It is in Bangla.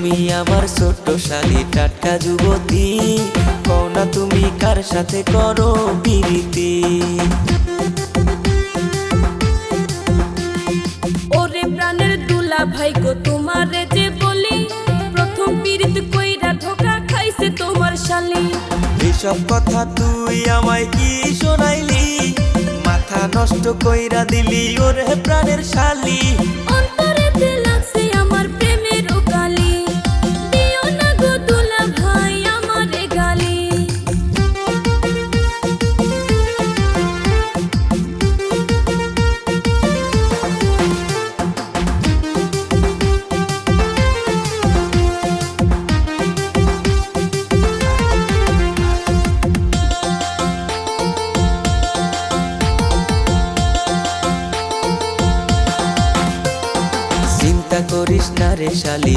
তুমি আমার ছোট্ট শালি টাটকা যুবতী, কও না তুমি কার সাথে করো প্রীতি। ওরে প্রাণের দুলা ভাই গো তোমারে যে বলি, প্রথম পীড়িত কইরা ধোকা খাইছে তোমার শালি। এসব কথা তুই আমায় কি শোনাইলি, মাথা নষ্ট কইরা দিলি ওরে প্রাণের শালি। অন্তরেতে লাগছে আমার প্রেমের কালি, দিও না গো দুলা ভাই আমারে গালি। চিন্তা করিস না রে শালি,